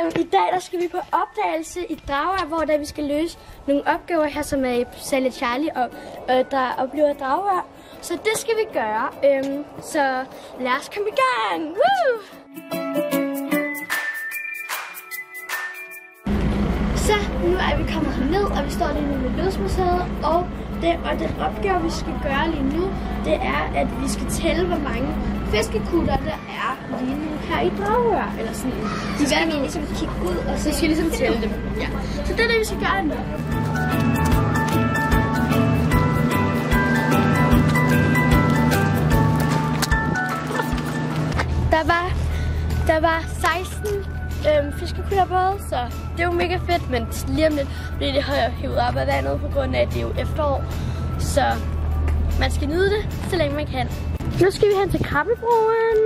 I dag der skal vi på opdagelse i Dragør, hvor vi skal løse nogle opgaver her, som er i Sally Charlie, og der oplever Dragør. Så det skal vi gøre. Så lad os komme i gang! Woo! Så nu er vi kommet herned, og vi står lige nu ved Lystmuseet, og den opgave, vi skal gøre lige nu, det er, at vi skal tælle, hvor mange fiskekutter der er lige nu her i Dragør, eller sådan. Så skal vi ligesom kigge ud, og så skal vi ligesom tælle dem. Ja. Så det er det, vi skal gøre nu. Der var 16 fiskekutter på, så det er jo mega fedt, men lige om lidt bliver det hævet op af vandet, på grund af, at det er jo efterår. Så man skal nyde det, så længe man kan. Nu skal vi hen til Krabbebroen.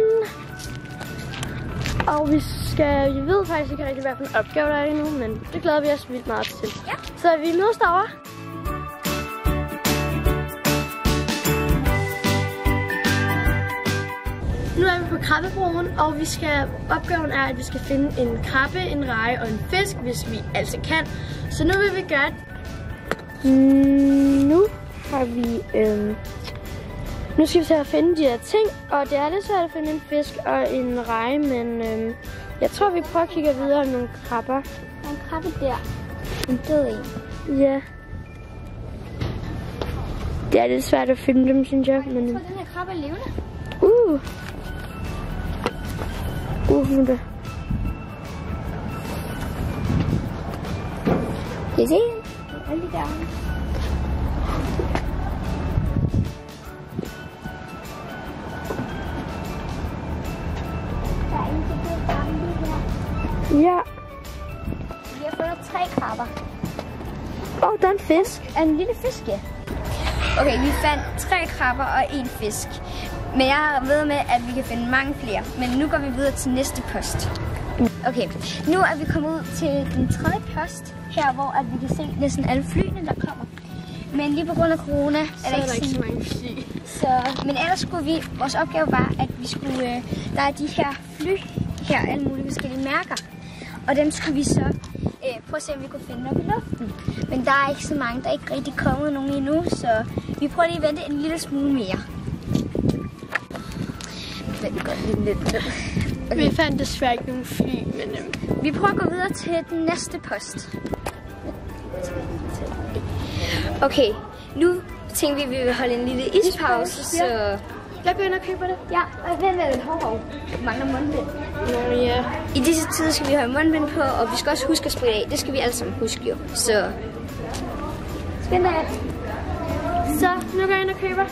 Og jeg ved faktisk ikke rigtig, hvad for en opgave der er endnu, men det glæder vi os vildt meget til. Ja. Så vi mødes derovre. Nu er vi på Krabbebroen, og opgaven er, at vi skal finde en krabbe, en reje og en fisk, hvis vi altså kan. Så nu vil vi gøre det. Nu har vi... Nu skal vi til at finde de her ting, og det er lidt svært at finde en fisk og en reje, men jeg tror, vi prøver at kigge videre om nogle krabber. Der er en krabbe der. En død en. Ja. Det er lidt svært at finde dem, synes jeg. Men... Jeg tror, den her krabbe er levende. Nu da. Kan I se? Alle de der. Ja. Vi har fundet 3 krabber. Der er en fisk. Er en lille fisk, ja. Okay, vi fandt 3 krabber og 1 fisk. Men jeg ved med, at vi kan finde mange flere. Men nu går vi videre til næste post. Okay, nu er vi kommet ud til den 3. post. Her, hvor at vi kan se næsten alle flyene, der kommer. Men lige på grund af corona er der ikke så mange fly. Men ellers skulle vores opgave var, at vi skulle... der er de her fly her, alle mulige forskellige mærker. Og dem skulle vi så prøve at se, om vi kunne finde op i luften. Men der er ikke så mange, der er ikke rigtig kommet nogen endnu, så vi prøver lige at vente en lille smule mere. Okay. Vi fandt desværre ikke nogen fly, men vi prøver at gå videre til den næste post. Okay, nu tænker vi, at vi vil holde en lille ispause, så... Jeg går ind og køber det. Ja, og vent lidt. Hov. Mangler mundbind. Nå ja. I disse tider skal vi have mundbind på, og vi skal også huske at spritte af. Det skal vi alle sammen huske jo. Så... Spændende. Så, nu går jeg ind og køber.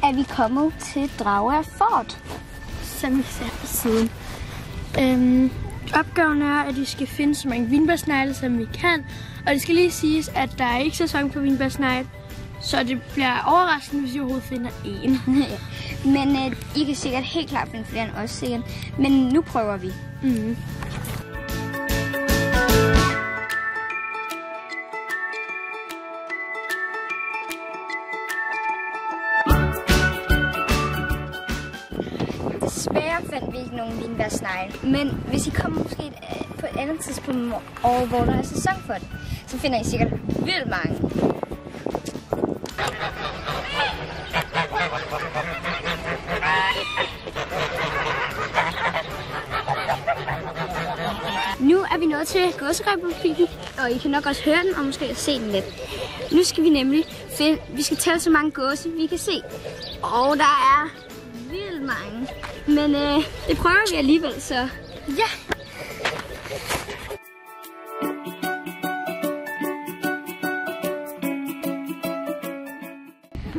Er vi kommet til Dragør Fort, som vi ser på siden. Opgaven er, at vi skal finde så mange vinbærsnegle, som vi kan. Og det skal lige siges, at der er ikke sæson på vinbærsnegle, så det bliver overraskende, hvis vi overhovedet finder en. Men I kan sikkert helt klart finde flere end os sikkert. Men nu prøver vi. Desværre fandt vi ikke nogen vinbærsnegle, men hvis I kommer måske på et andet tidspunkt over, hvor der er sæson for det, så finder I sikkert vildt mange. Nu er vi nået til Gåserepublikken, og I kan nok også høre den og måske se den lidt. Nu skal vi nemlig vi skal tælle så mange gåse, vi kan se. Og der er vildt mange. Men det prøver vi alligevel, så ja.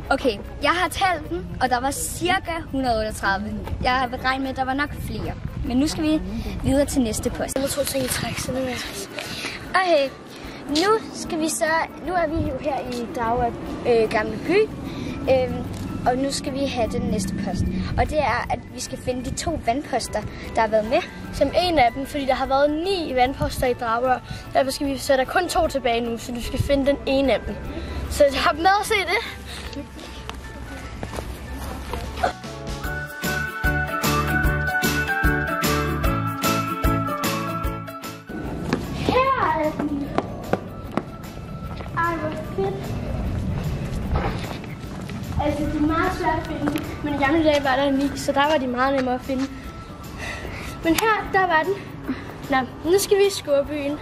Okay, jeg har talt den, og der var cirka 138. Jeg har beregnet med, at der var nok flere. Men nu skal vi videre til næste post. Jeg må tro ting i træk, så det er okay, nu er vi jo her i Dragør Gamle By. Og nu skal vi have den næste post. Og det er, at vi skal finde de 2 vandposter, der har været med. Som en af dem, fordi der har været 9 vandposter i Dragør. Derfor skal vi sætte kun 2 tilbage nu, så du skal finde den ene af dem. Så jeg har med at se det. Her er den. Ej, hvor fedt. Altså, det er meget svært at finde, men i gamle dage var der 9, så der var de meget nemmere at finde. Men her, der var den. Nå, nu skal vi i Skurbyen.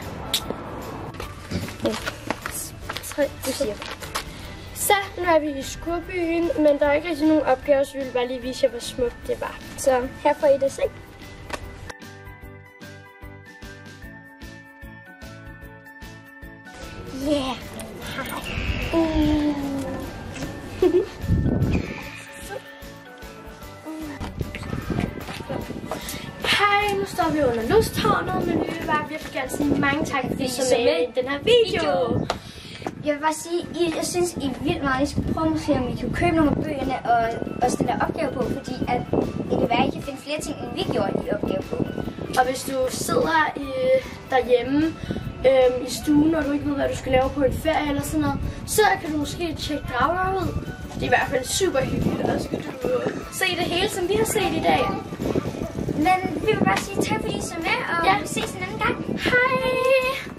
Så nu er vi i Skurbyen, men der er ikke rigtig nogen opgaver, så vi vil bare lige vise jer, hvor smukt det var. Så her får I det se. Yeah. Hej, nu står vi under Lusttårnet, men vi vil bare virkelig gerne sige mange tak, fordi I så med i den her video. Jeg vil bare sige, jeg synes, I er vildt meget. I skal prøve at se, om I kan købe nogle af bøgerne og stille opgave på, fordi at det kan være, at I kan finde flere ting, end vi gjorde i opgave på. Og hvis du sidder derhjemme i stuen, og du ikke ved, hvad du skal lave på en ferie eller sådan noget, så kan du måske tjekke Dragør ud. Det er i hvert fald super hyggeligt, og så skal du se det hele, som vi har set i dag. Men vi vil bare sige tak, fordi I så med, og vi ses en anden gang. Hej!